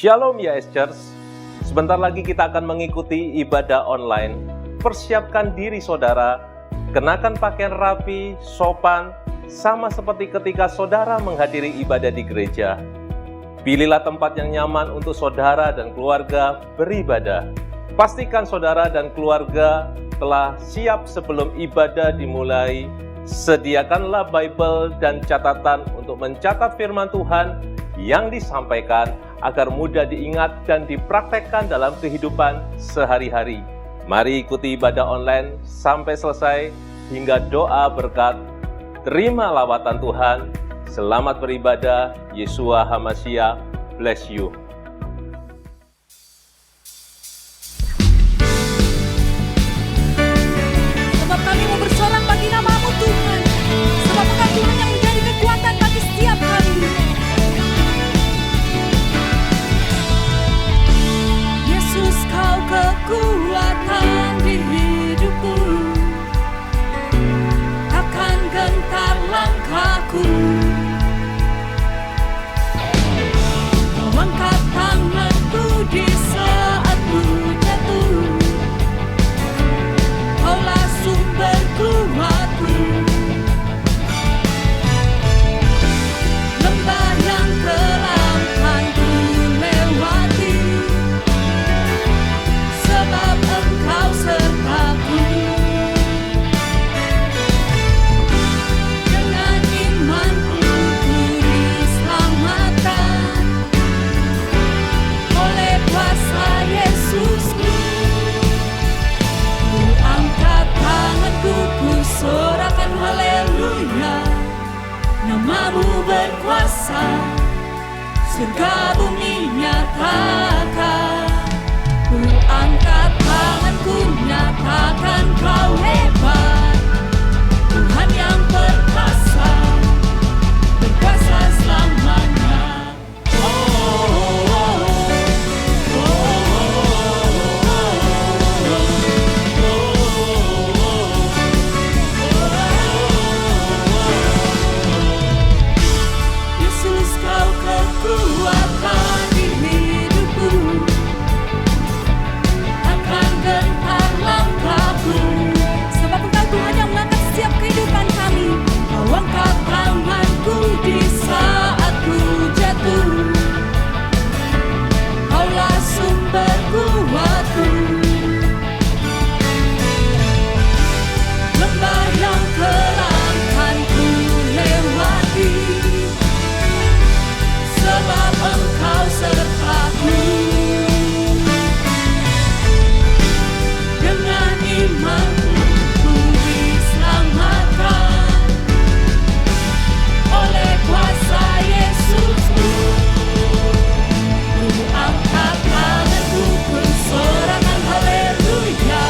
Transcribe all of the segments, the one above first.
Shalom YS Church, sebentar lagi kita akan mengikuti ibadah online. Persiapkan diri saudara, kenakan pakaian rapi, sopan, sama seperti ketika saudara menghadiri ibadah di gereja. Pilihlah tempat yang nyaman untuk saudara dan keluarga beribadah. Pastikan saudara dan keluarga telah siap sebelum ibadah dimulai. Sediakanlah Bible dan catatan untuk mencatat firman Tuhan yang disampaikan agar mudah diingat dan dipraktekkan dalam kehidupan sehari-hari. Mari ikuti ibadah online sampai selesai hingga doa berkat. Terima lawatan Tuhan. Selamat beribadah. Yeshua HaMashiach bless you. Sebab kami mau bersorak bagi nama-Mu Tuhan. Sebab Engkau Tuhan yang menjadi kekuatan bagi setiap kami. Yesus, Kau kekuatan di hidupku. Takkan gentar langkahku. Kau angkat tanganku di saat ku jatuh. Kaulah sumber kuatku. Lembah yang kelam kan ku lewati, sebab Engkau sertaku. Dengan imanku ku diselamatkan oleh kuasa Yesusku. Ku angkat tanganku, ku sorakan haleluya. Nama-Mu berkuasa, surga bumi nyatakan. Ku angkat tanganku, nyatakan Kau hebat. Tuhan yang perkasa, berkuasa selamanya. Yesus, Kau kekuatan di hidupku. Takkan gentar langkahku. Sebab Engkau Tuhan yang mengangkat setiap kehidupan kami. Kau angkat tanganku di saat ku jatuh. Kaulah sumber kuatku. Lembah yang kelam kan ku lewati, sebab Engkau sertaku. Dengan imanku ku diselamatkan oleh kuasa Yesusku. Ku angkat tanganku, ku sorakan haleluya.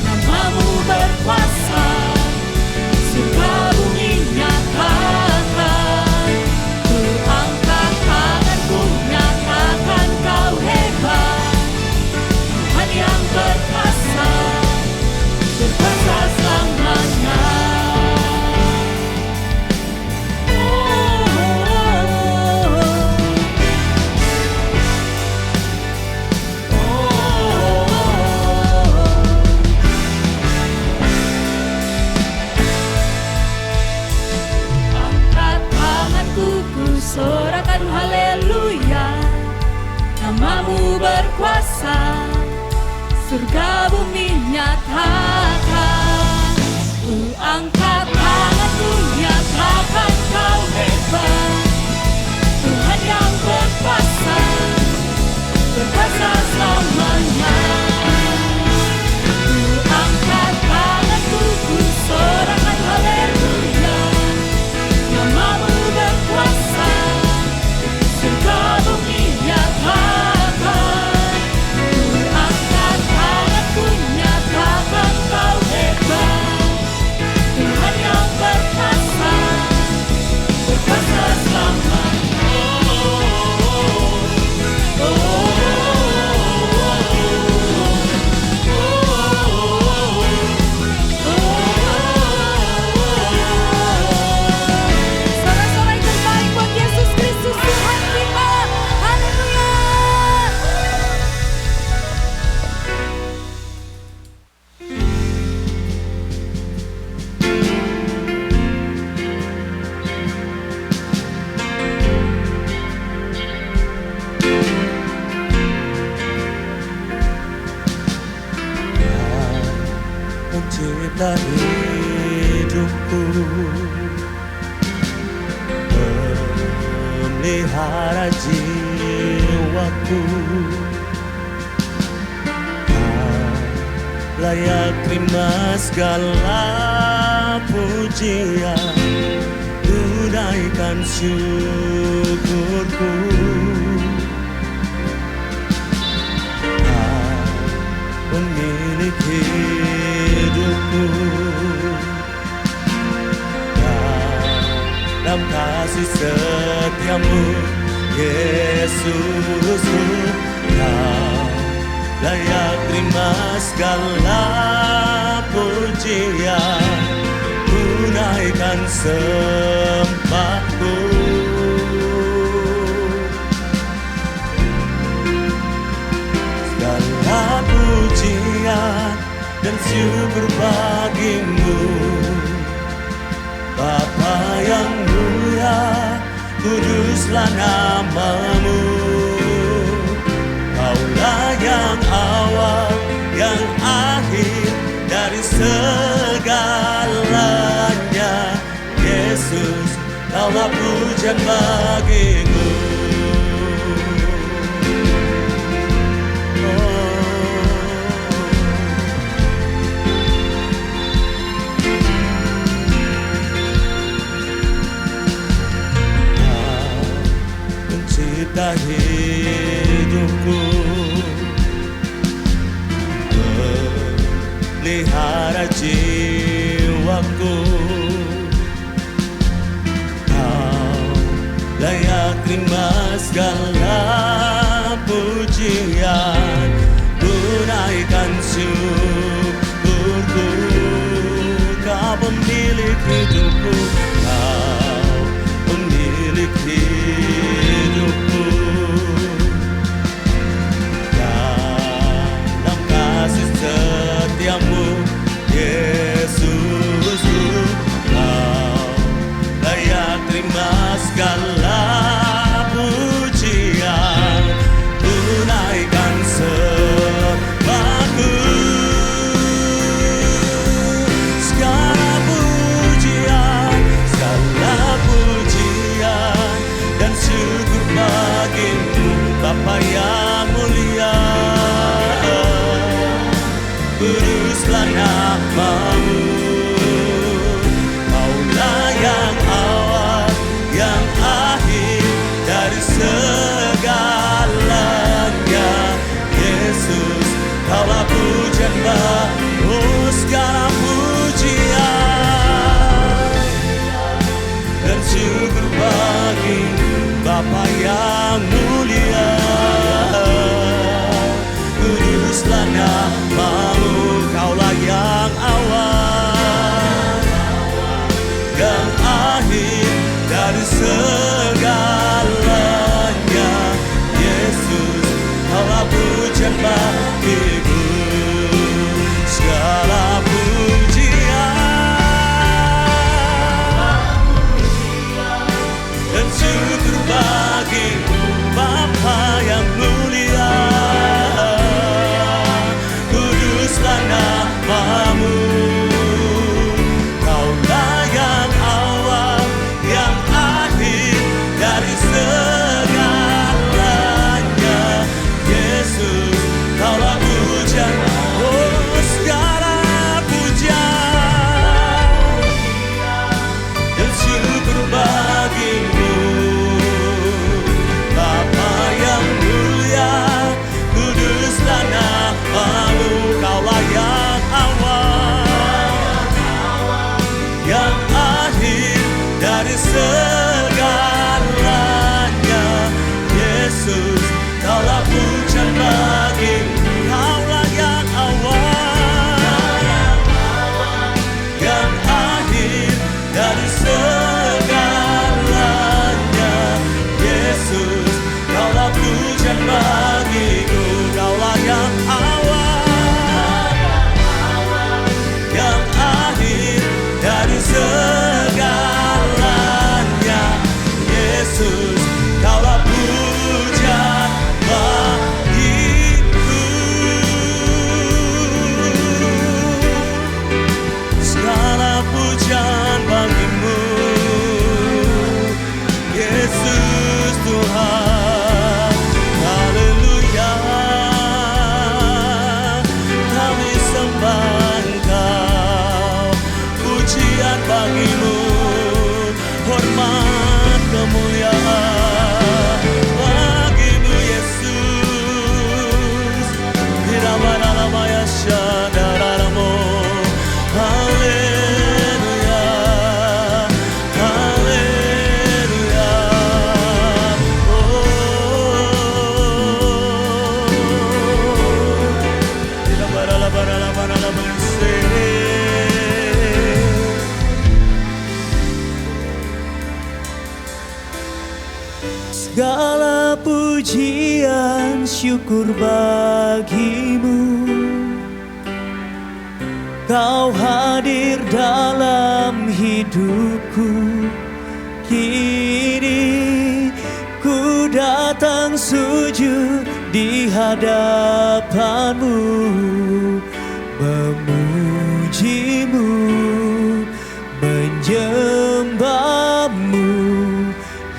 Nama-Mu berkuasa, surga bumi nyatakan. Ku angkat tanganku, nyatakan Kau hebat. Tuhan yang berkuasa, berkuasa selamanya. Angkat tanganku, ku sorakan haleluya. Nama-Mu berkuasa, surga bumi nyatakan. Ku angkat tanganku, nyatakan Kau hebat. Tuhan yang berkuasa, berkuasa selamanya. Ku angkat tanganku, ku sorakan haleluya. Nama-Mu berkuasa, surga bumi nyatakan. Ku angkat tanganku, nyatakan Kau Pelihara jiwaku, layak terima segala pujian, tunaikan syukurku. Pemilik hidupku, dalam kasih setiamu, Yesusku, Kau layak terima segala pujian, tunaikan sembahku. Segala pujian dan syukur bagimu, Bapa yang mulia, kuduslah namamu. Kaulah yang awal, yang akhir dari segalanya. Yesus, Kaulah pujian bagiku. Pencipta hidupku, pelihara jiwaku, Kau layak terima segala pujian, tunaikan syukurku. Kau pemilik hidupku, Kau pemilik hidupku. Dalam kasih setiamu, Yesusku, Kau layak terima segala pujian, tunaikan sembahku. Segala pujian, segala pujian dan syukur bagimu, Bapa yang mulia. Kuduslah namamu, Kaulah yang awal, yang akhir dari segalanya. Yesus, Kaulah pujian bagimu, segala pujian dan syukur bagimu, Bapa yang mulia. Kuduslah namamu, Kaulah yang awal, yang akhir dari segalanya. Yesus, Kaulah pujian bagiku. Segala pujian dan syukur bagimu, Bapa yang mulia. Kuduslah namamu, Kaulah yang awal, yang akhir Segala pujian syukur bagimu. Kau hadir dalam hidupku. Kini ku datang sujud di hadapanmu, memujimu, menyembahmu.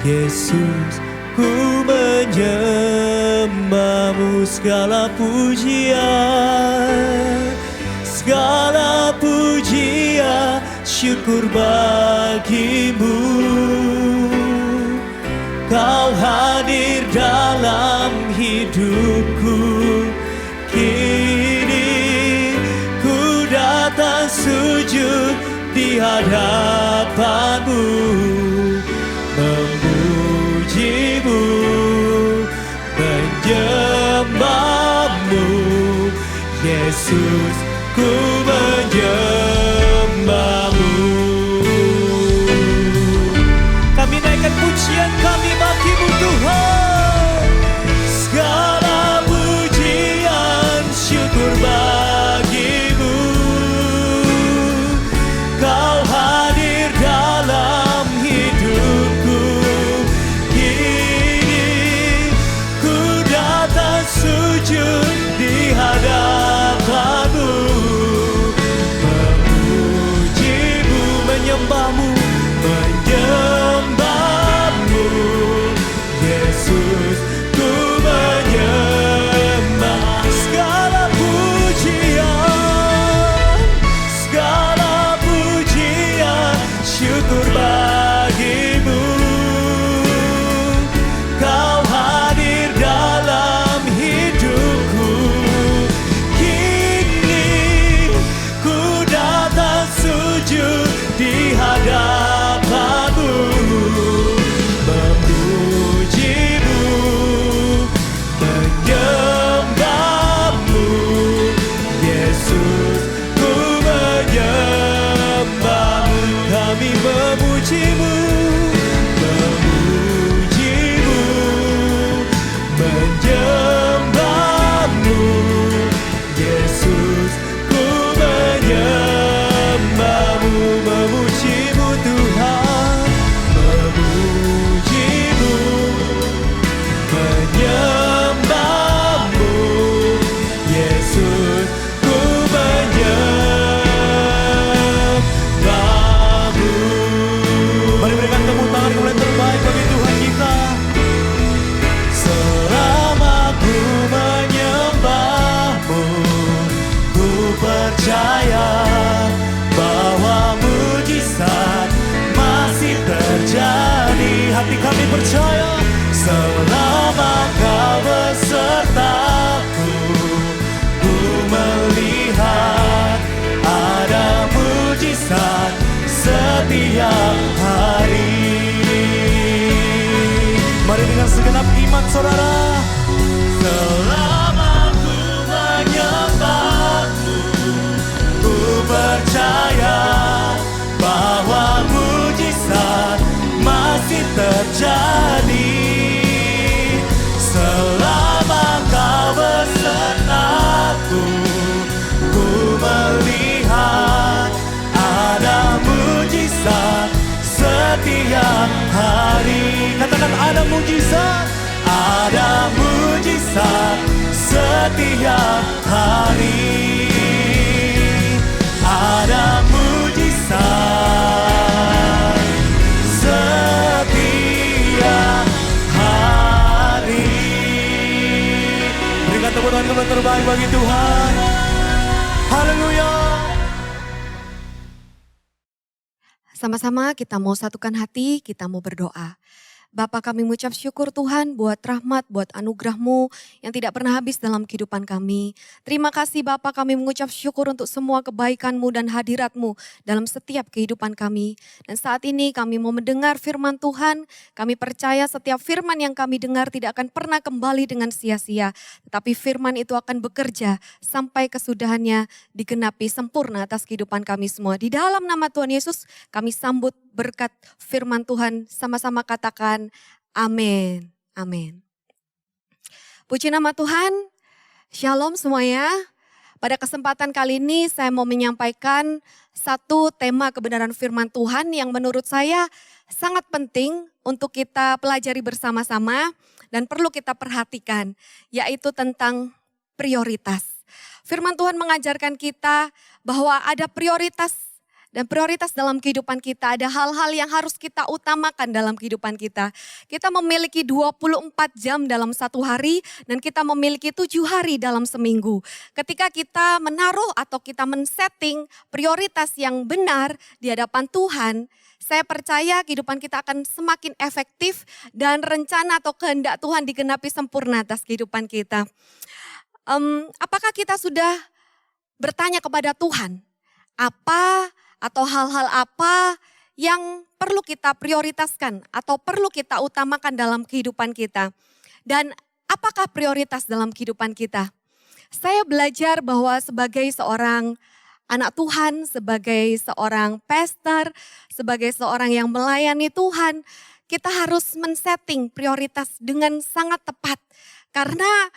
Yesus, ku menyembahmu. Segala pujian, segala pujian syukur bagimu. Kau hadir dalam hidupku. Kini ku datang sujud di hadapanmu, memujimu, menyembahmu. Yesus, ku menyembahmu. Kami naikkan pujian kami bagimu Tuhan. Segala pujian syukur bagimu. Kau hadir dalam hidupku. Kini ku datang sujud di hadapanmu, memujimu, menyembahmu, menyembahmu. Yesus, ku menyembah. Segala pujian, segala pujian syukur bagimu. Kau hadir dalam hidupku. Kini ku datang sujud di hadapanmu, memujimu, menyembahmu. Yesus, ku menyembahmu. Kami memujimu, memujimu, menyembahmu. Yesus, ku menyembahmu, memujimu Tuhan, memujimu, menyembahmu. Yesus, ku menyembahmu. Mari berikan tepuk tangan yang terbaik bagi Tuhan kita. Selama ku menyembahmu, ku percaya bahwa mujizat masih terjadi. Hati kami percaya selama kau besertaku, ku melihat ada mujizat setiap hari. Mari dengan segenap iman saudara. Selama ku menyembahmu, ku percaya bahwa mujizat masih terjadi. Selama kau besertaku, ku melihat ada mujizat setiap hari. Katakan ada mujizat, ada mujizat setiap hari. Ada mujizat setiap hari. Berikan tepuk tangan yang terbaik bagi Tuhan. Haleluya. Sama-sama kita mau satukan hati, kita mau berdoa. Bapa, kami mengucap syukur Tuhan buat rahmat, buat anugerah-Mu yang tidak pernah habis dalam kehidupan kami. Terima kasih Bapa, kami mengucap syukur untuk semua kebaikan-Mu dan hadirat-Mu dalam setiap kehidupan kami. Dan saat ini kami mau mendengar firman Tuhan, kami percaya setiap firman yang kami dengar tidak akan pernah kembali dengan sia-sia. Tetapi firman itu akan bekerja sampai kesudahannya digenapi sempurna atas kehidupan kami semua. Di dalam nama Tuhan Yesus kami sambut berkat firman Tuhan, sama-sama katakan amin. Amin. Puji nama Tuhan, Shalom semuanya. Pada kesempatan kali ini saya mau menyampaikan satu tema kebenaran firman Tuhan yang menurut saya sangat penting untuk kita pelajari bersama-sama dan perlu kita perhatikan, yaitu tentang prioritas. Firman Tuhan mengajarkan kita bahwa ada prioritas dan prioritas dalam kehidupan kita, ada hal-hal yang harus kita utamakan dalam kehidupan kita. Kita memiliki 24 jam dalam satu hari dan kita memiliki 7 hari dalam seminggu. Ketika kita menaruh atau kita men-setting prioritas yang benar di hadapan Tuhan, saya percaya kehidupan kita akan semakin efektif dan rencana atau kehendak Tuhan digenapi sempurna atas kehidupan kita. Apakah kita sudah bertanya kepada Tuhan, apa atau hal-hal apa yang perlu kita prioritaskan atau perlu kita utamakan dalam kehidupan kita? Dan apakah prioritas dalam kehidupan kita? Saya belajar bahwa sebagai seorang anak Tuhan, sebagai seorang pastor, sebagai seorang yang melayani Tuhan, kita harus men-setting prioritas dengan sangat tepat. Karena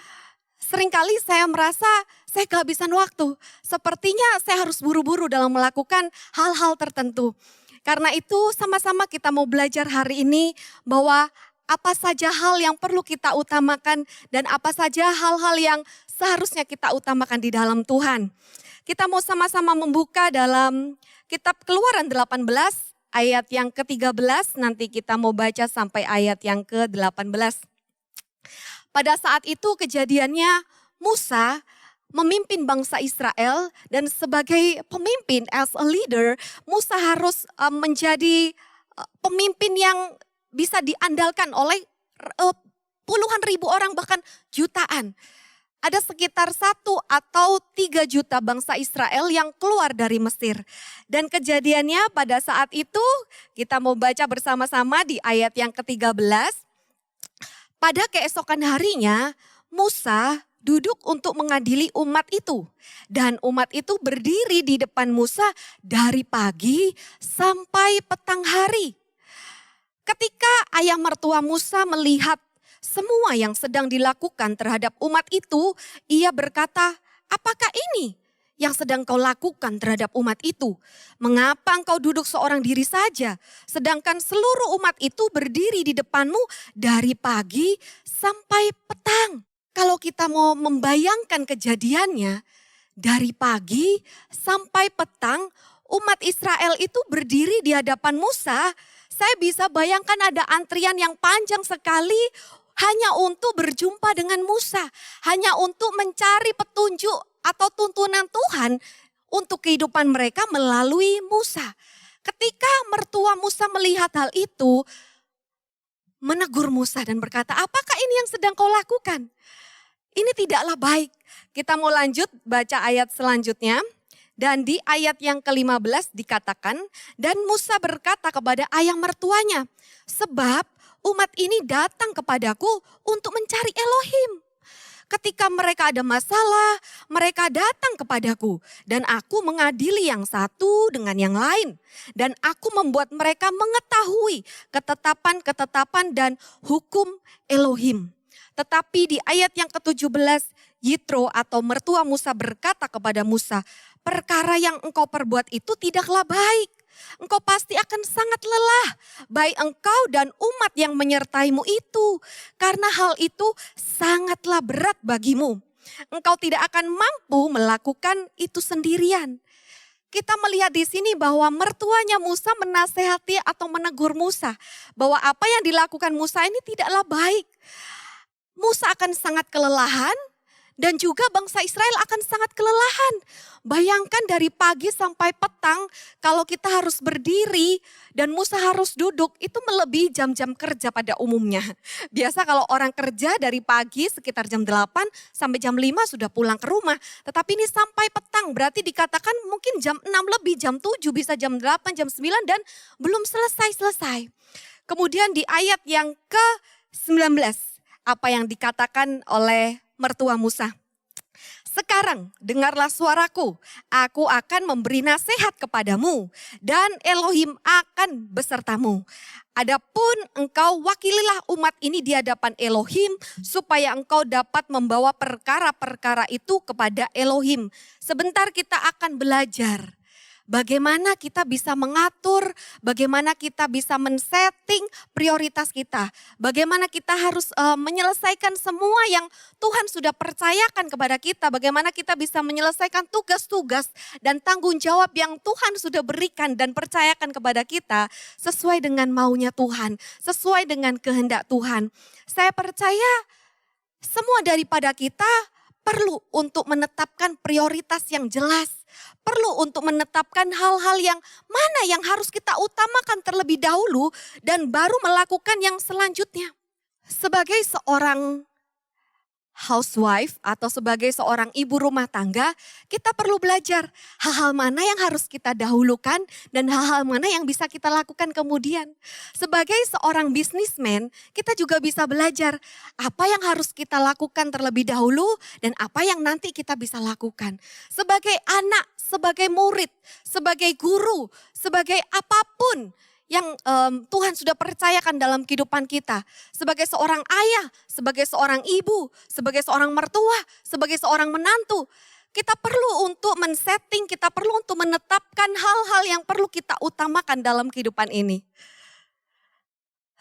seringkali saya merasa saya kehabisan waktu. Sepertinya saya harus buru-buru dalam melakukan hal-hal tertentu. Karena itu sama-sama kita mau belajar hari ini bahwa apa saja hal yang perlu kita utamakan dan apa saja hal-hal yang seharusnya kita utamakan di dalam Tuhan. Kita mau sama-sama membuka dalam kitab Keluaran 18 ayat yang ke-13, nanti kita mau baca sampai ayat yang ke-18. Pada saat itu kejadiannya Musa memimpin bangsa Israel dan sebagai pemimpin as a leader, Musa harus menjadi pemimpin yang bisa diandalkan oleh puluhan ribu orang bahkan jutaan. Ada sekitar 1 atau 3 juta bangsa Israel yang keluar dari Mesir. Dan kejadiannya pada saat itu kita mau baca bersama-sama di ayat yang ke-13. Pada keesokan harinya, Musa duduk untuk mengadili umat itu. Dan umat itu berdiri di depan Musa dari pagi sampai petang hari. Ketika ayah mertua Musa melihat semua yang sedang dilakukan terhadap umat itu, ia berkata, "Apakah ini yang sedang kau lakukan terhadap umat itu? Mengapa engkau duduk seorang diri saja, sedangkan seluruh umat itu berdiri di depanmu dari pagi sampai petang?" Kalau kita mau membayangkan kejadiannya, dari pagi sampai petang umat Israel itu berdiri di hadapan Musa. Saya bisa bayangkan ada antrian yang panjang sekali hanya untuk berjumpa dengan Musa, hanya untuk mencari petunjuk atau tuntunan Tuhan untuk kehidupan mereka melalui Musa. Ketika mertua Musa melihat hal itu, menegur Musa dan berkata, "Apakah ini yang sedang kau lakukan? Ini tidaklah baik." Kita mau lanjut baca ayat selanjutnya. Dan di ayat yang ke-15 dikatakan, "Dan Musa berkata kepada ayah mertuanya, 'Sebab umat ini datang kepadaku untuk mencari Elohim. Ketika mereka ada masalah, mereka datang kepadaku dan aku mengadili yang satu dengan yang lain. Dan aku membuat mereka mengetahui ketetapan-ketetapan dan hukum Elohim.' Tetapi di ayat yang ke-17, Yitro atau mertua Musa berkata kepada Musa, 'Perkara yang engkau perbuat itu tidaklah baik. Engkau pasti akan sangat lelah, baik engkau dan umat yang menyertaimu itu. Karena hal itu sangatlah berat bagimu. Engkau tidak akan mampu melakukan itu sendirian.'" Kita melihat di sini bahwa mertuanya Musa menasehati atau menegur Musa. Bahwa apa yang dilakukan Musa ini tidaklah baik. Musa akan sangat kelelahan dan juga bangsa Israel akan sangat kelelahan. Bayangkan dari pagi sampai petang kalau kita harus berdiri dan Musa harus duduk, itu melebihi jam-jam kerja pada umumnya. Biasa kalau orang kerja dari pagi sekitar jam 8 sampai jam 5 sudah pulang ke rumah. Tetapi ini sampai petang, berarti dikatakan mungkin jam 6 lebih, jam 7 bisa jam 8, jam 9 dan belum selesai-selesai. Kemudian di ayat yang ke-19, apa yang dikatakan oleh mertua Musa. Sekarang dengarlah suaraku, aku akan memberi nasihat kepadamu dan Elohim akan besertamu. Adapun engkau wakililah umat ini di hadapan Elohim supaya engkau dapat membawa perkara-perkara itu kepada Elohim. Sebentar kita akan belajar bagaimana kita bisa mengatur, bagaimana kita bisa men-setting prioritas kita. Bagaimana kita harus menyelesaikan semua yang Tuhan sudah percayakan kepada kita. Bagaimana kita bisa menyelesaikan tugas-tugas dan tanggung jawab yang Tuhan sudah berikan dan percayakan kepada kita sesuai dengan maunya Tuhan, sesuai dengan kehendak Tuhan. Saya percaya semua daripada kita perlu untuk menetapkan prioritas yang jelas. Perlu untuk menetapkan hal-hal yang mana yang harus kita utamakan terlebih dahulu dan baru melakukan yang selanjutnya. Sebagai seorang housewife atau sebagai seorang ibu rumah tangga, kita perlu belajar hal-hal mana yang harus kita dahulukan dan hal-hal mana yang bisa kita lakukan kemudian. Sebagai seorang businessman, kita juga bisa belajar apa yang harus kita lakukan terlebih dahulu dan apa yang nanti kita bisa lakukan. Sebagai anak, sebagai murid, sebagai guru, sebagai apapun yang Tuhan sudah percayakan dalam kehidupan kita. Sebagai seorang ayah, sebagai seorang ibu, sebagai seorang mertua, sebagai seorang menantu. Kita perlu untuk men-setting, kita perlu untuk menetapkan hal-hal yang perlu kita utamakan dalam kehidupan ini.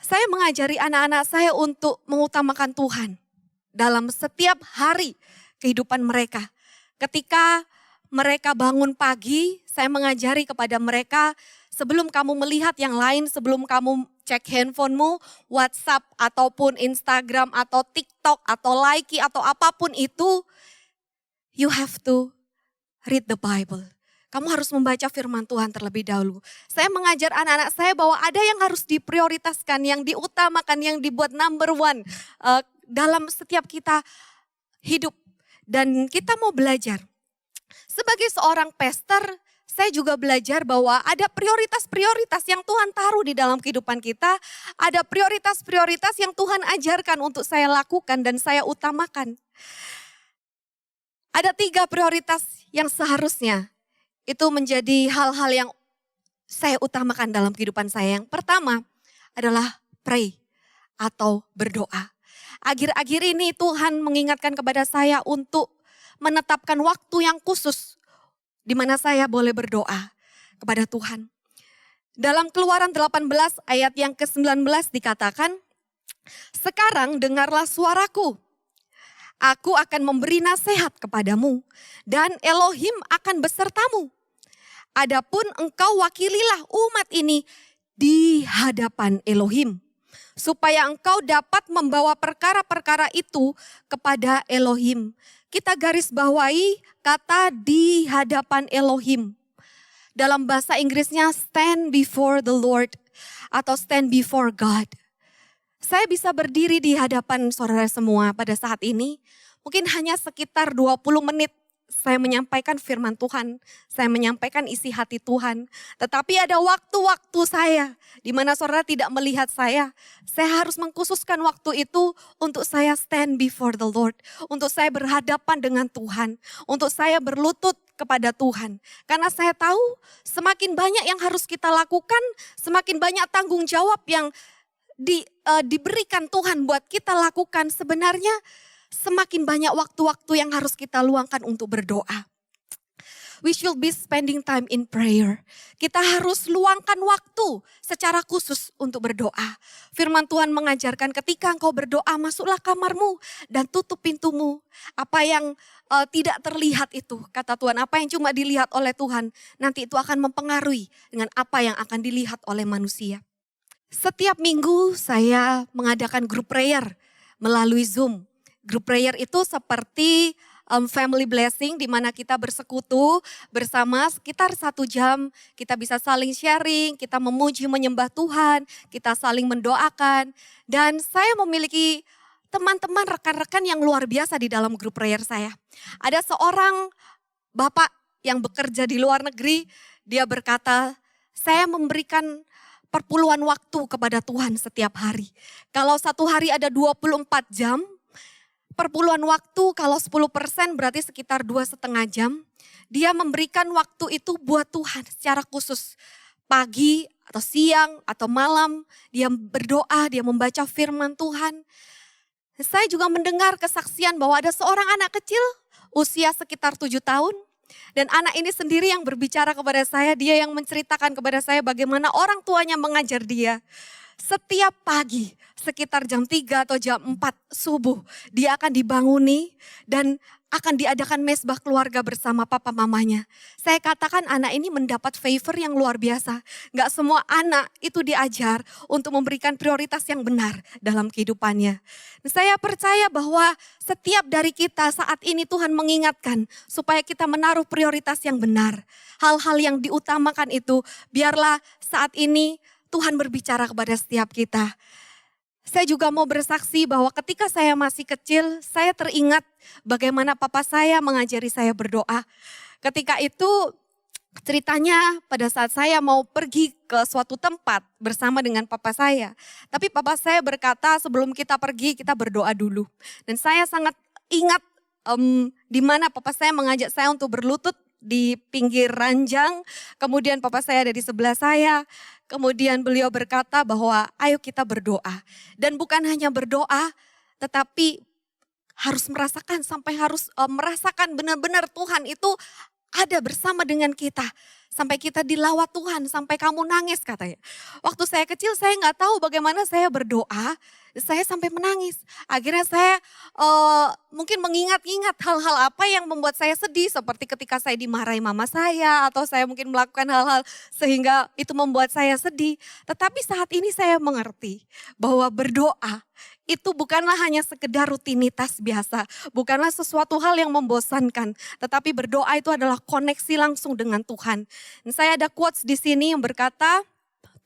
Saya mengajari anak-anak saya untuk mengutamakan Tuhan dalam setiap hari kehidupan mereka. Ketika mereka bangun pagi, saya mengajari kepada mereka, sebelum kamu melihat yang lain, sebelum kamu cek handphonemu, WhatsApp ataupun Instagram atau TikTok atau Likee atau apapun itu, you have to read the Bible. Kamu harus membaca firman Tuhan terlebih dahulu. Saya mengajar anak-anak saya bahwa ada yang harus diprioritaskan, yang diutamakan, yang dibuat number one dalam setiap kita hidup. Dan kita mau belajar. Sebagai seorang pastor, saya juga belajar bahwa ada prioritas-prioritas yang Tuhan taruh di dalam kehidupan kita. Ada prioritas-prioritas yang Tuhan ajarkan untuk saya lakukan dan saya utamakan. Ada 3 prioritas yang seharusnya itu menjadi hal-hal yang saya utamakan dalam kehidupan saya. Yang pertama adalah pray atau berdoa. Akhir-akhir ini Tuhan mengingatkan kepada saya untuk menetapkan waktu yang khusus di mana saya boleh berdoa kepada Tuhan. Dalam Keluaran 18 ayat yang ke-19 dikatakan, sekarang dengarlah suaraku. Aku akan memberi nasihat kepadamu dan Elohim akan besertamu. Adapun engkau wakililah umat ini di hadapan Elohim, supaya engkau dapat membawa perkara-perkara itu kepada Elohim. Kita garis bawahi kata di hadapan Elohim. Dalam bahasa Inggrisnya stand before the Lord atau stand before God. Saya bisa berdiri di hadapan saudara semua pada saat ini. Mungkin hanya sekitar 20 menit saya menyampaikan firman Tuhan. Saya menyampaikan isi hati Tuhan. Tetapi ada waktu-waktu saya di mana saudara tidak melihat saya. Saya harus mengkhususkan waktu itu untuk saya stand before the Lord. Untuk saya berhadapan dengan Tuhan. Untuk saya berlutut kepada Tuhan. Karena saya tahu semakin banyak yang harus kita lakukan, semakin banyak tanggung jawab yang diberikan Tuhan buat kita lakukan, sebenarnya semakin banyak waktu-waktu yang harus kita luangkan untuk berdoa. We should be spending time in prayer. Kita harus luangkan waktu secara khusus untuk berdoa. Firman Tuhan mengajarkan ketika engkau berdoa, masuklah kamarmu dan tutup pintumu. Apa yang tidak terlihat itu, kata Tuhan, apa yang cuma dilihat oleh Tuhan, nanti itu akan mempengaruhi dengan apa yang akan dilihat oleh manusia. Setiap minggu saya mengadakan group prayer melalui Zoom. Group prayer itu seperti family blessing di mana kita bersekutu bersama sekitar 1 jam. Kita bisa saling sharing, kita memuji menyembah Tuhan, kita saling mendoakan. Dan saya memiliki teman-teman rekan-rekan yang luar biasa di dalam group prayer saya. Ada seorang bapak yang bekerja di luar negeri, dia berkata, saya memberikan perpuluhan waktu kepada Tuhan setiap hari. Kalau satu hari ada 24 jam, perpuluhan waktu kalau 10% berarti sekitar 2,5 jam. Dia memberikan waktu itu buat Tuhan secara khusus. Pagi atau siang atau malam dia berdoa, dia membaca firman Tuhan. Saya juga mendengar kesaksian bahwa ada seorang anak kecil usia sekitar 7 tahun. Dan anak ini sendiri yang berbicara kepada saya, dia yang menceritakan kepada saya bagaimana orang tuanya mengajar dia. Setiap pagi sekitar jam 3 atau jam 4 subuh dia akan dibanguni dan akan diadakan mesbah keluarga bersama papa mamanya. Saya katakan anak ini mendapat favor yang luar biasa. Gak semua anak itu diajar untuk memberikan prioritas yang benar dalam kehidupannya. Saya percaya bahwa setiap dari kita saat ini Tuhan mengingatkan supaya kita menaruh prioritas yang benar. Hal-hal yang diutamakan itu biarlah saat ini Tuhan berbicara kepada setiap kita. Saya juga mau bersaksi bahwa ketika saya masih kecil, saya teringat bagaimana papa saya mengajari saya berdoa. Ketika itu ceritanya pada saat saya mau pergi ke suatu tempat bersama dengan papa saya. Tapi papa saya berkata sebelum kita pergi kita berdoa dulu. Dan saya sangat ingat di mana papa saya mengajak saya untuk berlutut di pinggir ranjang, kemudian papa saya ada di sebelah saya, kemudian beliau berkata bahwa ayo kita berdoa. Dan bukan hanya berdoa, tetapi harus merasakan sampai harus merasakan benar-benar Tuhan itu ada bersama dengan kita. Sampai kita dilawat Tuhan, sampai kamu nangis katanya. Waktu saya kecil saya nggak tahu bagaimana saya berdoa, saya sampai menangis. Akhirnya saya mungkin mengingat-ingat hal-hal apa yang membuat saya sedih. Seperti ketika saya dimarahi mama saya atau saya mungkin melakukan hal-hal sehingga itu membuat saya sedih. Tetapi saat ini saya mengerti bahwa berdoa itu bukanlah hanya sekedar rutinitas biasa, bukanlah sesuatu hal yang membosankan, tetapi berdoa itu adalah koneksi langsung dengan Tuhan. Dan saya ada quotes di sini yang berkata,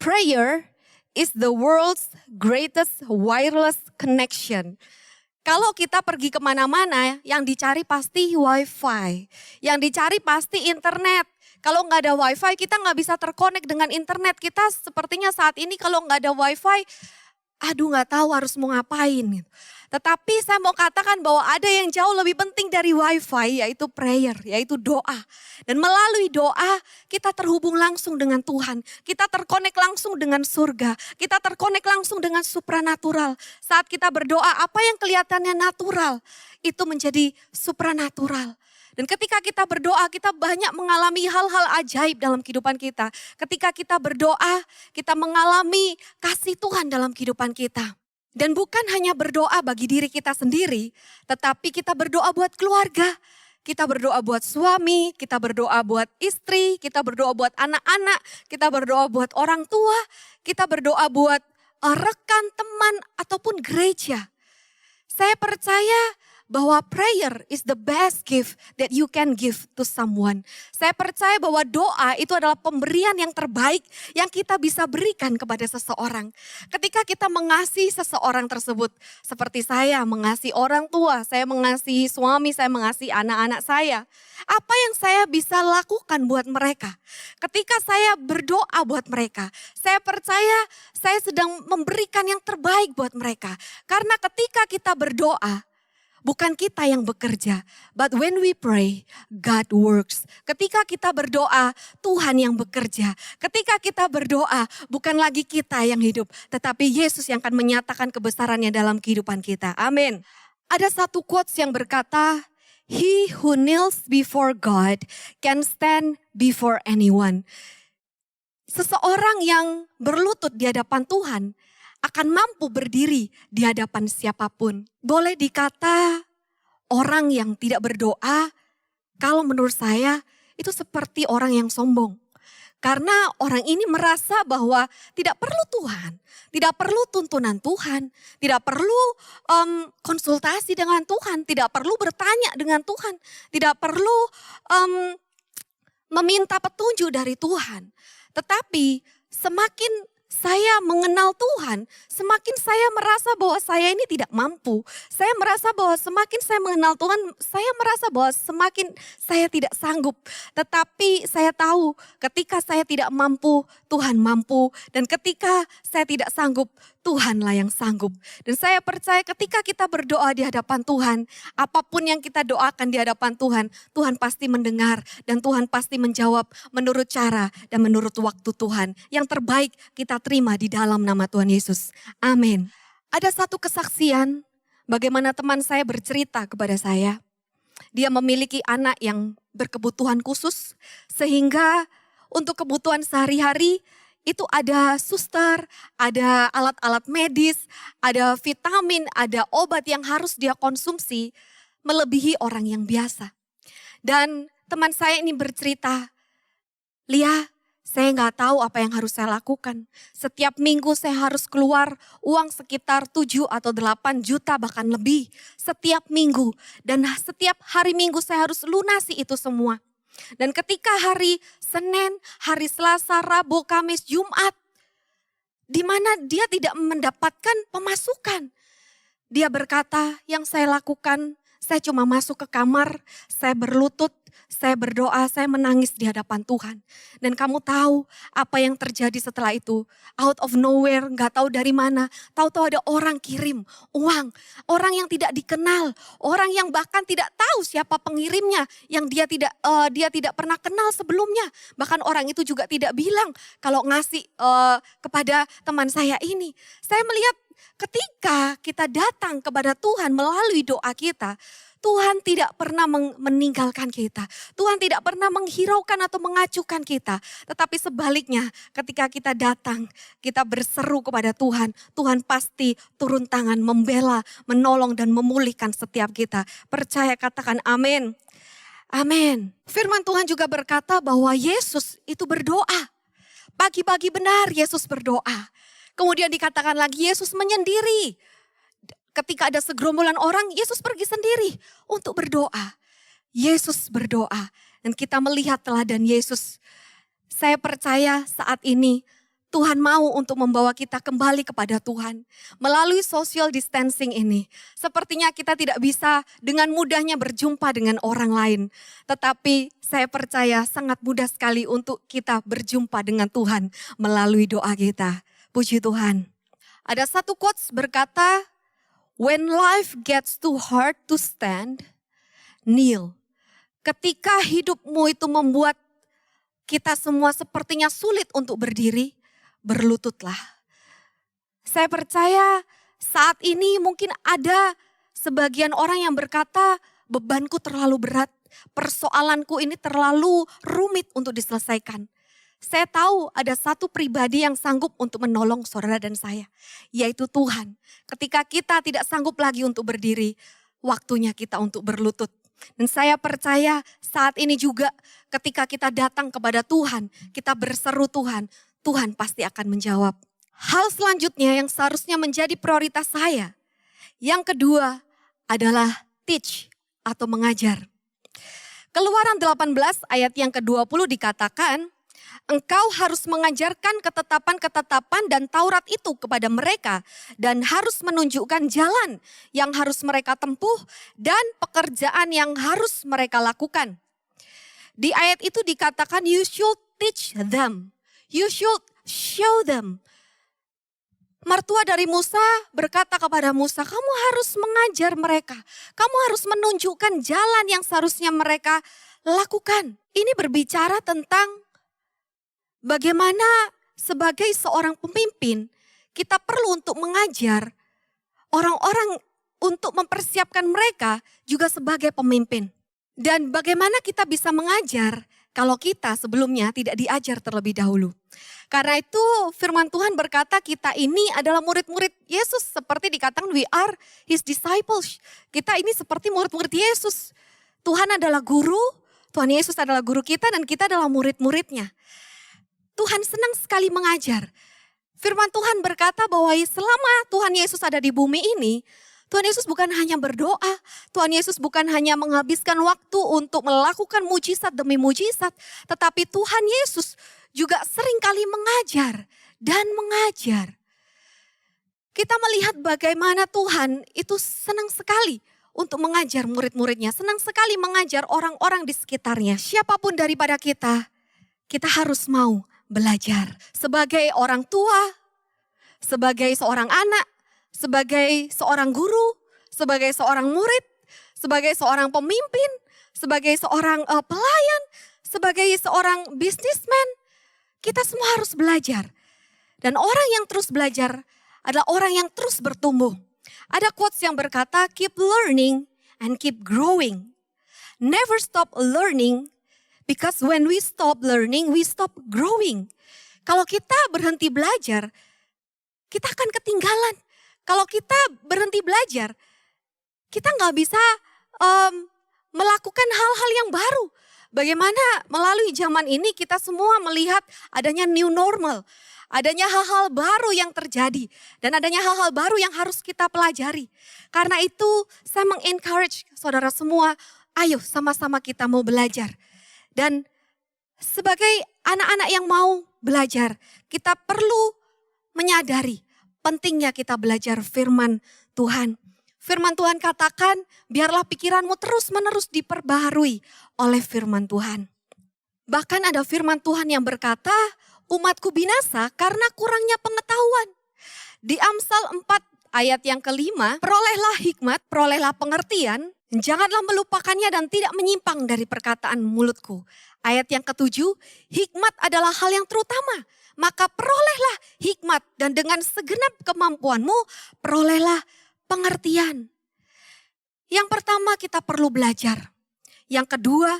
prayer is the world's greatest wireless connection. Kalau kita pergi kemana-mana, yang dicari pasti wifi, yang dicari pasti internet. Kalau nggak ada wifi, kita nggak bisa terkonek dengan internet. Kita sepertinya saat ini kalau nggak ada wifi, aduh nggak tahu harus mau ngapain. Tetapi saya mau katakan bahwa ada yang jauh lebih penting dari wifi, yaitu prayer, yaitu doa. Dan melalui doa kita terhubung langsung dengan Tuhan. Kita terkonek langsung dengan surga. Kita terkonek langsung dengan supranatural. Saat kita berdoa apa yang kelihatannya natural itu menjadi supranatural. Dan ketika kita berdoa, kita banyak mengalami hal-hal ajaib dalam kehidupan kita. Ketika kita berdoa, kita mengalami kasih Tuhan dalam kehidupan kita. Dan bukan hanya berdoa bagi diri kita sendiri, tetapi kita berdoa buat keluarga. Kita berdoa buat suami, kita berdoa buat istri, kita berdoa buat anak-anak, kita berdoa buat orang tua, kita berdoa buat rekan, teman, ataupun gereja. Saya percaya bahwa prayer is the best gift that you can give to someone. Saya percaya bahwa doa itu adalah pemberian yang terbaik yang kita bisa berikan kepada seseorang. Ketika kita mengasihi seseorang tersebut, seperti saya mengasihi orang tua, saya mengasihi suami, saya mengasihi anak-anak saya. Apa yang saya bisa lakukan buat mereka? Ketika saya berdoa buat mereka, saya percaya saya sedang memberikan yang terbaik buat mereka. Karena ketika kita berdoa, bukan kita yang bekerja, but when we pray, God works. Ketika kita berdoa, Tuhan yang bekerja. Ketika kita berdoa, bukan lagi kita yang hidup, tetapi Yesus yang akan menyatakan kebesarannya dalam kehidupan kita. Amin. Ada satu quotes yang berkata, he who kneels before God can stand before anyone. Seseorang yang berlutut di hadapan Tuhan akan mampu berdiri di hadapan siapapun. Boleh dikata orang yang tidak berdoa, kalau menurut saya itu seperti orang yang sombong. Karena orang ini merasa bahwa tidak perlu Tuhan, tidak perlu tuntunan Tuhan, tidak perlu konsultasi dengan Tuhan, tidak perlu bertanya dengan Tuhan, tidak perlu meminta petunjuk dari Tuhan. Tetapi semakin saya mengenal Tuhan, semakin saya merasa bahwa saya ini tidak mampu. Saya merasa bahwa semakin saya mengenal Tuhan, saya merasa bahwa semakin saya tidak sanggup. Tetapi saya tahu ketika saya tidak mampu, Tuhan mampu. Dan ketika saya tidak sanggup, Tuhanlah yang sanggup. Dan saya percaya ketika kita berdoa di hadapan Tuhan, apapun yang kita doakan di hadapan Tuhan, Tuhan pasti mendengar dan Tuhan pasti menjawab menurut cara dan menurut waktu Tuhan. Yang terbaik kita terima di dalam nama Tuhan Yesus. Amin. Ada satu kesaksian bagaimana teman saya bercerita kepada saya. Dia memiliki anak yang berkebutuhan khusus sehingga untuk kebutuhan sehari-hari itu ada suster, ada alat-alat medis, ada vitamin, ada obat yang harus dia konsumsi melebihi orang yang biasa. Dan teman saya ini bercerita, Lia, saya nggak tahu apa yang harus saya lakukan. Setiap minggu saya harus keluar uang sekitar 7 atau 8 juta bahkan lebih setiap minggu. Dan setiap hari minggu saya harus lunasi itu semua. Dan ketika hari Senin, hari Selasa, Rabu, Kamis, Jumat, di mana dia tidak mendapatkan pemasukan. Dia berkata, yang saya lakukan, saya cuma masuk ke kamar, saya berlutut, saya berdoa, saya menangis di hadapan Tuhan. Dan kamu tahu apa yang terjadi setelah itu. Out of nowhere, gak tahu dari mana. Tahu-tahu ada orang kirim uang. Orang yang tidak dikenal. Orang yang bahkan tidak tahu siapa pengirimnya. Yang dia tidak pernah kenal sebelumnya. Bahkan orang itu juga tidak bilang kalau ngasih kepada teman saya ini. Saya melihat ketika kita datang kepada Tuhan melalui doa kita, Tuhan tidak pernah meninggalkan kita. Tuhan tidak pernah menghiraukan atau mengacuhkan kita. Tetapi sebaliknya ketika kita datang, kita berseru kepada Tuhan. Tuhan pasti turun tangan membela, menolong dan memulihkan setiap kita. Percaya, katakan amin. Amin. Firman Tuhan juga berkata bahwa Yesus itu berdoa. Pagi-pagi benar Yesus berdoa. Kemudian dikatakan lagi Yesus menyendiri. Ketika ada segerombolan orang, Yesus pergi sendiri untuk berdoa. Yesus berdoa dan kita melihat teladan Yesus. Saya percaya saat ini Tuhan mau untuk membawa kita kembali kepada Tuhan. Melalui social distancing ini, sepertinya kita tidak bisa dengan mudahnya berjumpa dengan orang lain. Tetapi saya percaya sangat mudah sekali untuk kita berjumpa dengan Tuhan melalui doa kita. Puji Tuhan. Ada satu quotes berkata, when life gets too hard to stand, kneel. Ketika hidupmu itu membuat kita semua sepertinya sulit untuk berdiri, berlututlah. Saya percaya saat ini mungkin ada sebagian orang yang berkata, bebanku terlalu berat, persoalanku ini terlalu rumit untuk diselesaikan. Saya tahu ada satu pribadi yang sanggup untuk menolong saudara dan saya, yaitu Tuhan. Ketika kita tidak sanggup lagi untuk berdiri, waktunya kita untuk berlutut. Dan saya percaya saat ini juga ketika kita datang kepada Tuhan, kita berseru Tuhan, Tuhan pasti akan menjawab. Hal selanjutnya yang seharusnya menjadi prioritas saya, yang kedua adalah teach atau mengajar. Keluaran 18 ayat yang ke-20 dikatakan, engkau harus mengajarkan ketetapan-ketetapan dan Taurat itu kepada mereka dan harus menunjukkan jalan yang harus mereka tempuh dan pekerjaan yang harus mereka lakukan. Di ayat itu dikatakan you should teach them, you should show them. Mertua dari Musa berkata kepada Musa, kamu harus mengajar mereka, kamu harus menunjukkan jalan yang seharusnya mereka lakukan. Ini berbicara tentang bagaimana sebagai seorang pemimpin kita perlu untuk mengajar orang-orang untuk mempersiapkan mereka juga sebagai pemimpin. Dan bagaimana kita bisa mengajar kalau kita sebelumnya tidak diajar terlebih dahulu. Karena itu firman Tuhan berkata kita ini adalah murid-murid Yesus. Seperti dikatakan we are his disciples. Kita ini seperti murid-murid Yesus. Tuhan adalah guru, Tuhan Yesus adalah guru kita dan kita adalah murid-muridnya. Tuhan senang sekali mengajar. Firman Tuhan berkata bahwa selama Tuhan Yesus ada di bumi ini, Tuhan Yesus bukan hanya berdoa, Tuhan Yesus bukan hanya menghabiskan waktu untuk melakukan mujizat demi mujizat, tetapi Tuhan Yesus juga seringkali mengajar dan mengajar. Kita melihat bagaimana Tuhan itu senang sekali untuk mengajar murid-muridnya. Senang sekali mengajar orang-orang di sekitarnya. Siapapun daripada kita harus mau belajar. Sebagai orang tua, sebagai seorang anak, sebagai seorang guru, sebagai seorang murid, sebagai seorang pemimpin, sebagai seorang pelayan, sebagai seorang businessman. Kita semua harus belajar. Dan orang yang terus belajar adalah orang yang terus bertumbuh. Ada quotes yang berkata, keep learning and keep growing. Never stop learning, because when we stop learning, we stop growing. Kalau kita berhenti belajar, kita akan ketinggalan. Kalau kita berhenti belajar, kita nggak bisa melakukan hal-hal yang baru. Bagaimana melalui zaman ini kita semua melihat adanya new normal. Adanya hal-hal baru yang terjadi. Dan adanya hal-hal baru yang harus kita pelajari. Karena itu saya mengencourage saudara semua, ayo sama-sama kita mau belajar. Dan sebagai anak-anak yang mau belajar, kita perlu menyadari pentingnya kita belajar firman Tuhan. Firman Tuhan katakan, biarlah pikiranmu terus-menerus diperbaharui oleh firman Tuhan. Bahkan ada firman Tuhan yang berkata, umatku binasa karena kurangnya pengetahuan. Di Amsal 4 ayat yang kelima, perolehlah hikmat, perolehlah pengertian, janganlah melupakannya dan tidak menyimpang dari perkataan mulutku. Ayat yang ketujuh, hikmat adalah hal yang terutama. Maka perolehlah hikmat dan dengan segenap kemampuanmu, perolehlah pengertian. Yang pertama kita perlu belajar. Yang kedua,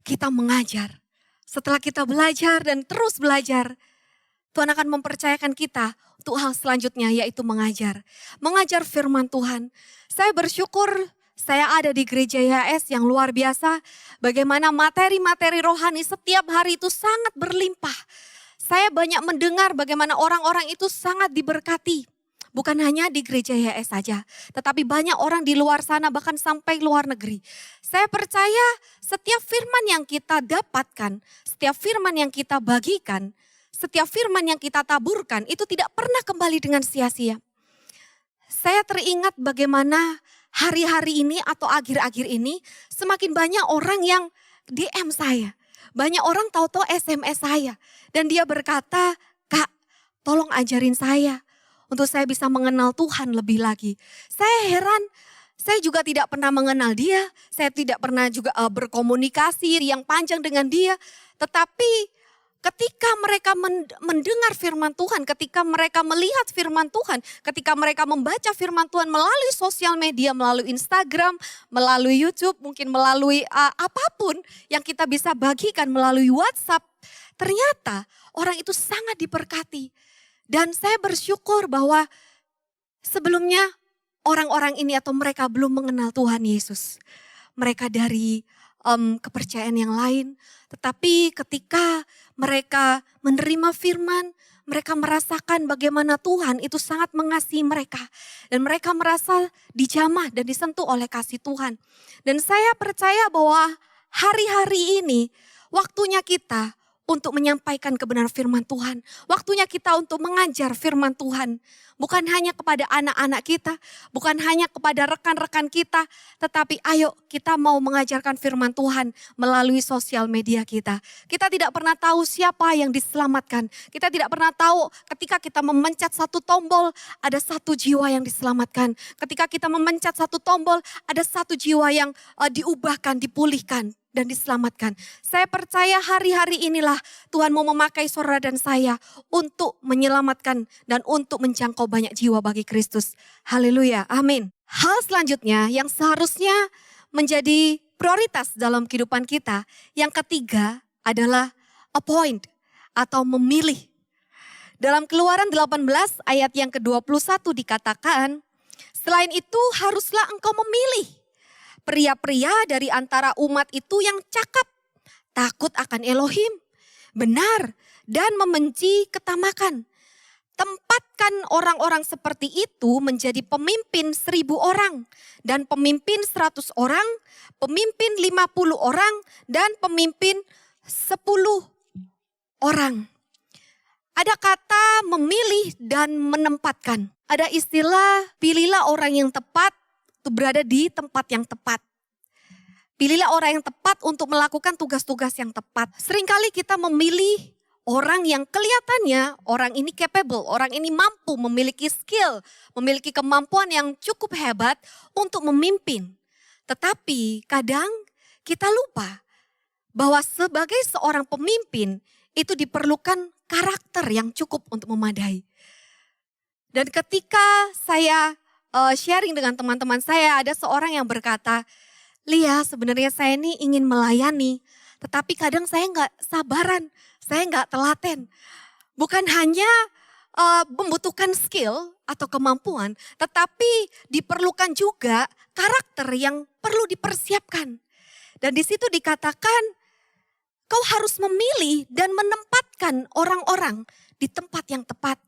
kita mengajar. Setelah kita belajar dan terus belajar, Tuhan akan mempercayakan kita untuk hal selanjutnya, yaitu mengajar. Mengajar firman Tuhan. Saya bersyukur saya ada di gereja YHS yang luar biasa. Bagaimana materi-materi rohani setiap hari itu sangat berlimpah. Saya banyak mendengar bagaimana orang-orang itu sangat diberkati. Bukan hanya di gereja YHS saja, tetapi banyak orang di luar sana bahkan sampai luar negeri. Saya percaya setiap firman yang kita dapatkan, setiap firman yang kita bagikan, setiap firman yang kita taburkan itu tidak pernah kembali dengan sia-sia. Saya teringat bagaimana hari-hari ini atau akhir-akhir ini semakin banyak orang yang DM saya. Banyak orang tahu-tahu SMS saya. Dan dia berkata, Kak tolong ajarin saya untuk saya bisa mengenal Tuhan lebih lagi. Saya heran, saya juga tidak pernah mengenal dia. Saya tidak pernah juga berkomunikasi yang panjang dengan dia. Tetapi ketika mereka mendengar firman Tuhan, ketika mereka melihat firman Tuhan, ketika mereka membaca firman Tuhan melalui sosial media, melalui Instagram, melalui YouTube, mungkin melalui apapun yang kita bisa bagikan melalui WhatsApp, ternyata orang itu sangat diberkati. Dan saya bersyukur bahwa sebelumnya orang-orang ini atau mereka belum mengenal Tuhan Yesus. Mereka dari kepercayaan yang lain. Tetapi ketika mereka menerima firman, mereka merasakan bagaimana Tuhan itu sangat mengasihi mereka. Dan mereka merasa dijamah dan disentuh oleh kasih Tuhan. Dan saya percaya bahwa hari-hari ini waktunya kita untuk menyampaikan kebenaran firman Tuhan. Waktunya kita untuk mengajar firman Tuhan. Bukan hanya kepada anak-anak kita, bukan hanya kepada rekan-rekan kita, tetapi ayo kita mau mengajarkan firman Tuhan melalui sosial media kita. Kita tidak pernah tahu siapa yang diselamatkan. Kita tidak pernah tahu ketika kita memencet satu tombol, ada satu jiwa yang diselamatkan. Ketika kita memencet satu tombol, ada satu jiwa yang diubahkan, dipulihkan dan diselamatkan. Saya percaya hari-hari inilah Tuhan mau memakai saudara dan saya untuk menyelamatkan dan untuk menjangkau banyak jiwa bagi Kristus. Haleluya, amin. Hal selanjutnya yang seharusnya menjadi prioritas dalam kehidupan kita, yang ketiga adalah appoint atau memilih. Dalam Keluaran 18 ayat yang ke-21 dikatakan, selain itu haruslah engkau memilih pria-pria dari antara umat itu yang cakap, takut akan Elohim, benar, dan membenci ketamakan. Tempatkan orang-orang seperti itu menjadi pemimpin 1.000 orang, dan pemimpin 100 orang, pemimpin 50 orang, dan pemimpin 10 orang. Ada kata memilih dan menempatkan. Ada istilah pilihlah orang yang tepat untuk berada di tempat yang tepat. Pilihlah orang yang tepat untuk melakukan tugas-tugas yang tepat. Seringkali kita memilih orang yang kelihatannya orang ini capable, orang ini mampu, memiliki skill, memiliki kemampuan yang cukup hebat untuk memimpin. Tetapi kadang kita lupa bahwa sebagai seorang pemimpin itu diperlukan karakter yang cukup untuk memadai. Dan ketika saya sharing dengan teman-teman saya, ada seorang yang berkata, Lia, sebenarnya saya ini ingin melayani, tetapi kadang saya nggak sabaran, saya nggak telaten. Bukan hanya membutuhkan skill atau kemampuan, tetapi diperlukan juga karakter yang perlu dipersiapkan. Dan di situ dikatakan, kau harus memilih dan menempatkan orang-orang di tempat yang tepat.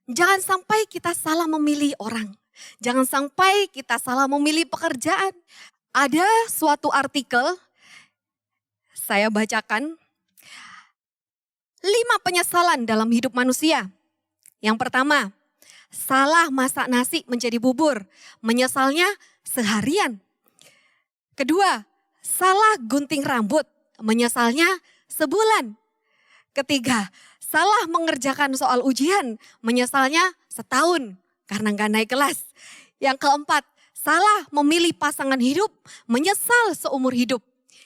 Jangan sampai kita salah memilih orang. Jangan sampai kita salah memilih pekerjaan. Ada suatu artikel, saya bacakan, 5 penyesalan dalam hidup manusia. Yang pertama, salah masak nasi menjadi bubur, menyesalnya seharian. Kedua, salah gunting rambut, menyesalnya sebulan. Ketiga, salah mengerjakan soal ujian, menyesalnya setahun karena gak naik kelas. Yang keempat, salah memilih pasangan hidup, menyesal seumur hidup.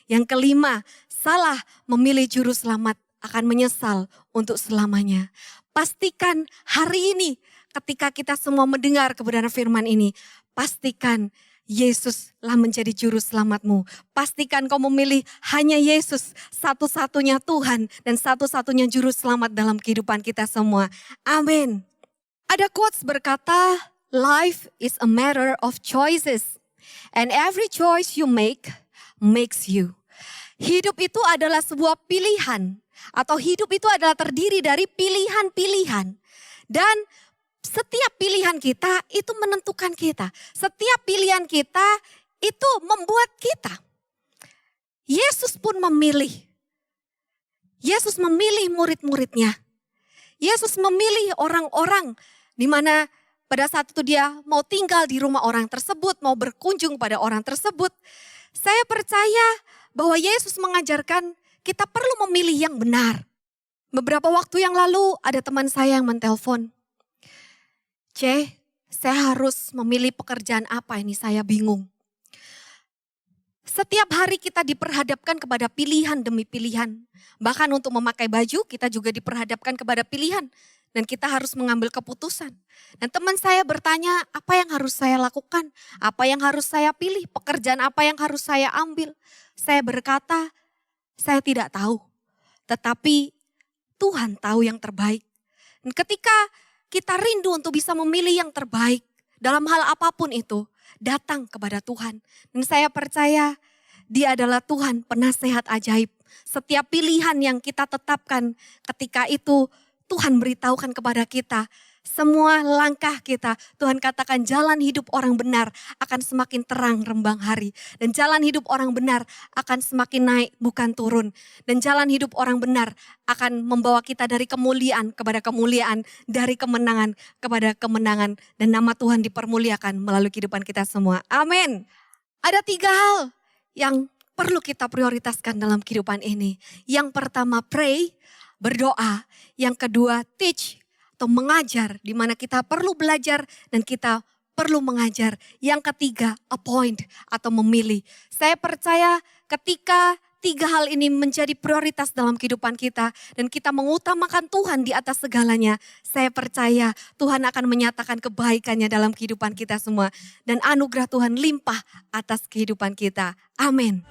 Yang kelima, salah memilih juru selamat, akan menyesal untuk selamanya. Pastikan hari ini ketika kita semua mendengar kebenaran firman ini, pastikan Yesuslah menjadi juru selamatmu. Pastikan kau memilih hanya Yesus, satu-satunya Tuhan dan satu-satunya juru selamat dalam kehidupan kita semua. Amin. Ada quotes berkata, life is a matter of choices and every choice you make makes you. Hidup itu adalah sebuah pilihan atau hidup itu adalah terdiri dari pilihan-pilihan. Dan setiap pilihan kita itu menentukan kita. Setiap pilihan kita itu membuat kita. Yesus pun memilih. Yesus memilih murid-muridnya. Yesus memilih orang-orang di mana pada saat itu dia mau tinggal di rumah orang tersebut, mau berkunjung pada orang tersebut. Saya percaya bahwa Yesus mengajarkan kita perlu memilih yang benar. Beberapa waktu yang lalu ada teman saya yang menelpon. Saya harus memilih pekerjaan apa ini, saya bingung. Setiap hari kita diperhadapkan kepada pilihan demi pilihan. Bahkan untuk memakai baju kita juga diperhadapkan kepada pilihan. Dan kita harus mengambil keputusan. Dan teman saya bertanya, apa yang harus saya lakukan? Apa yang harus saya pilih? Pekerjaan apa yang harus saya ambil? Saya berkata, saya tidak tahu. Tetapi Tuhan tahu yang terbaik. Dan ketika kita rindu untuk bisa memilih yang terbaik dalam hal apapun itu, datang kepada Tuhan. Dan saya percaya Dia adalah Tuhan penasehat ajaib. Setiap pilihan yang kita tetapkan ketika itu Tuhan beritahukan kepada kita. Semua langkah kita, Tuhan katakan jalan hidup orang benar akan semakin terang rembang hari. Dan jalan hidup orang benar akan semakin naik bukan turun. Dan jalan hidup orang benar akan membawa kita dari kemuliaan kepada kemuliaan. Dari kemenangan kepada kemenangan. Dan nama Tuhan dipermuliakan melalui kehidupan kita semua. Amin. Ada 3 hal yang perlu kita prioritaskan dalam kehidupan ini. Yang pertama pray, berdoa. Yang kedua teach atau mengajar, di mana kita perlu belajar dan kita perlu mengajar. Yang ketiga appoint atau memilih. Saya percaya ketika 3 hal ini menjadi prioritas dalam kehidupan kita dan kita mengutamakan Tuhan di atas segalanya, saya percaya Tuhan akan menyatakan kebaikannya dalam kehidupan kita semua dan anugerah Tuhan limpah atas kehidupan kita. Amin.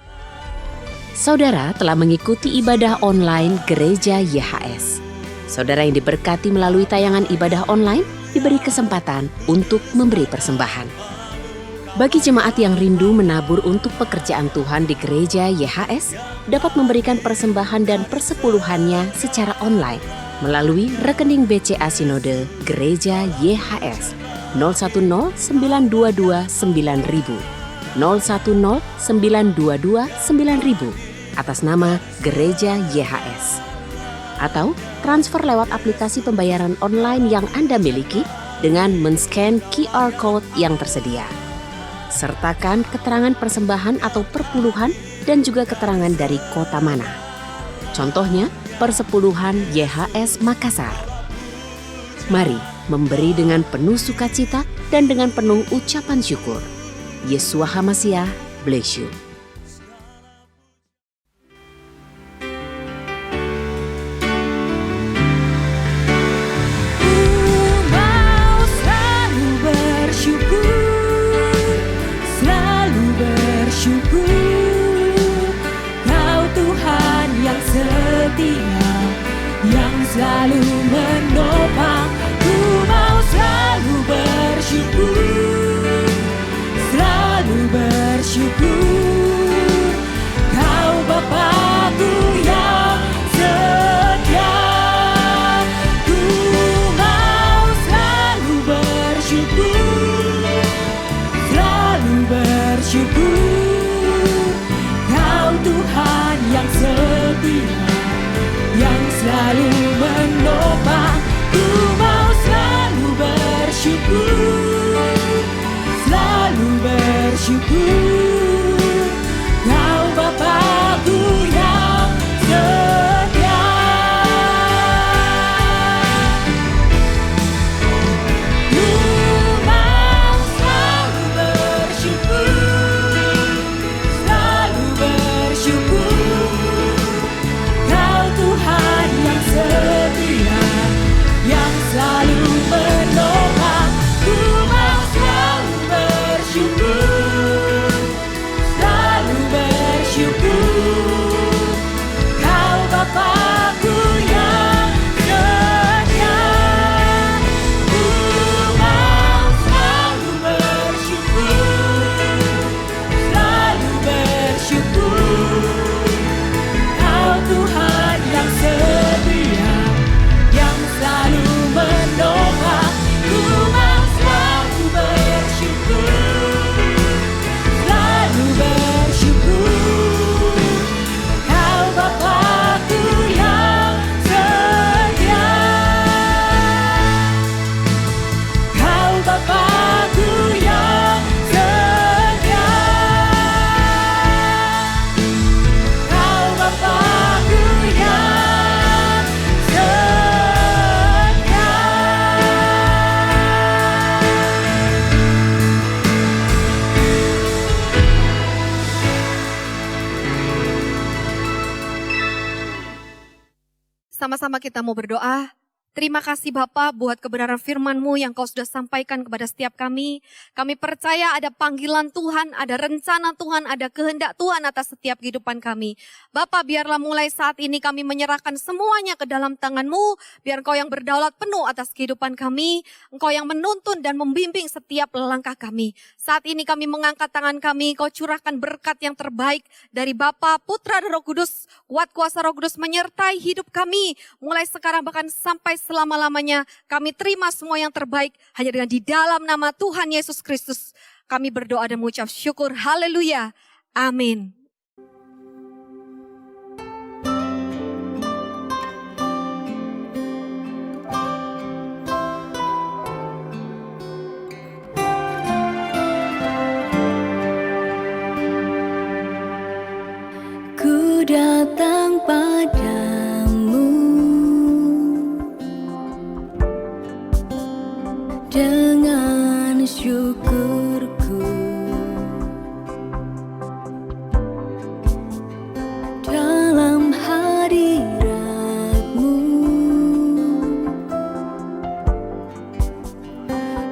Saudara telah mengikuti ibadah online Gereja YHS. Saudara yang diberkati melalui tayangan ibadah online diberi kesempatan untuk memberi persembahan. Bagi jemaat yang rindu menabur untuk pekerjaan Tuhan di Gereja YHS, dapat memberikan persembahan dan persepuluhannya secara online melalui rekening BCA Sinode Gereja YHS 010 922 9000 010 922 9000 atas nama Gereja YHS. atau transfer lewat aplikasi pembayaran online yang Anda miliki dengan men-scan QR Code yang tersedia. Sertakan keterangan persembahan atau perpuluhan dan juga keterangan dari kota mana. Contohnya, Persepuluhan YHS Makassar. Mari memberi dengan penuh sukacita dan dengan penuh ucapan syukur. Yesua HaMasiah bless you. Selalu menopang, ku mau selalu bersyukur, selalu bersyukur. Kau Bapa-Ku yang setia, ku mau selalu bersyukur, selalu bersyukur. Kau Tuhan yang setia, yang selalu menopang, ku mau selalu bersyukur, selalu bersyukur. Kau Bapa-Ku yang setia. Ku mau selalu bersyukur, selalu bersyukur. Kau Tuhan yang setia, yang selalu menopang, ku mau selalu bersyukur, selalu bersyukur. Kau Bapa-Ku yang setia, ku mau selalu bersyukur, selalu bersyukur. Kau Tuhan yang setia, yang selalu menopang, ku mau selalu bersyukur, selalu bersyukur. Kau Bapa-Ku yang setia, Kau Bapa-Ku yang setia, Kau Bapa-Ku yang setia. Sama-sama kita mau berdoa. Terima kasih Bapa buat kebenaran firman-Mu yang Kau sudah sampaikan kepada setiap kami. Kami percaya ada panggilan Tuhan, ada rencana Tuhan, ada kehendak Tuhan atas setiap kehidupan kami. Bapa, biarlah mulai saat ini kami menyerahkan semuanya ke dalam tangan-Mu. Biar Engkau yang berdaulat penuh atas kehidupan kami. Engkau yang menuntun dan membimbing setiap langkah kami. Saat ini kami mengangkat tangan kami, Kau curahkan berkat yang terbaik dari Bapa, Putra dan Roh Kudus. Kuat kuasa Roh Kudus menyertai hidup kami. Mulai sekarang bahkan sampai selama-lamanya kami terima semua yang terbaik hanya dengan di dalam nama Tuhan Yesus Kristus. Kami berdoa dan mengucap syukur. Haleluya. Amin. Ku datang padamu dengan syukurku, dalam hadirat-Mu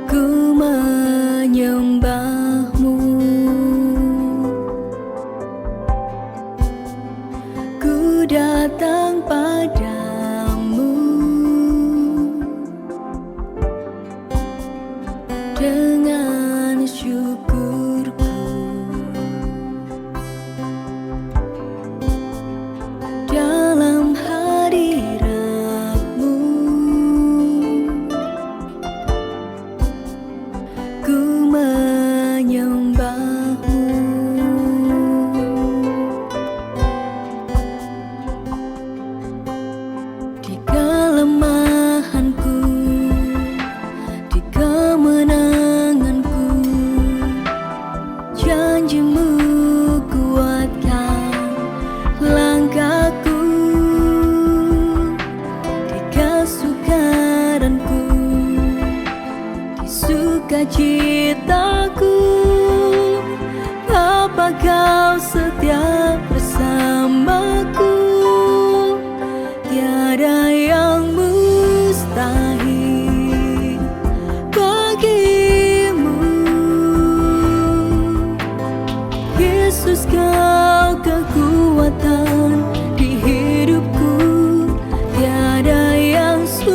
ku menyembah-Mu. Ku datang padamu dengan syukurku, dalam hadirat-Mu ku menyembah-Mu. sukacitaku. Bapa, Kau setia bersamaku, tiada yang mustahil bagimu. Yesus, Kau kekuatan di hidupku, tiada yang sukar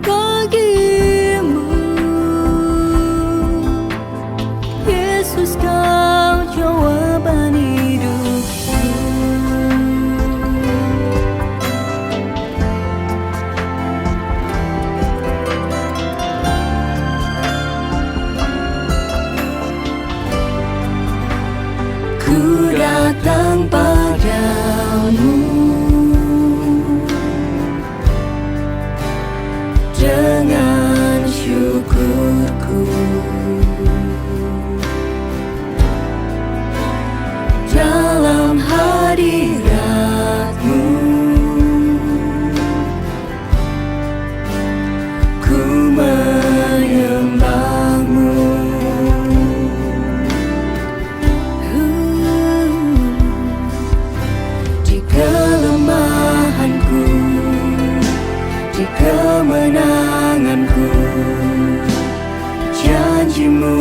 bagimu. Yesus, Kau jawaban hidupku. Ku datang padamu dengan syukurku, dalam hadirat-Mu ku menyembah-Mu. Di kelemahanku, di kemenanganku, janji-Mu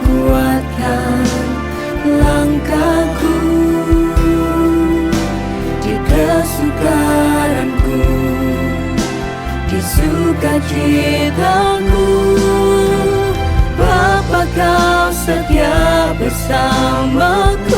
kuatkan langkahku. Di kesukaranku, di sukacitaku, Bapa, Kau setia bersamaku.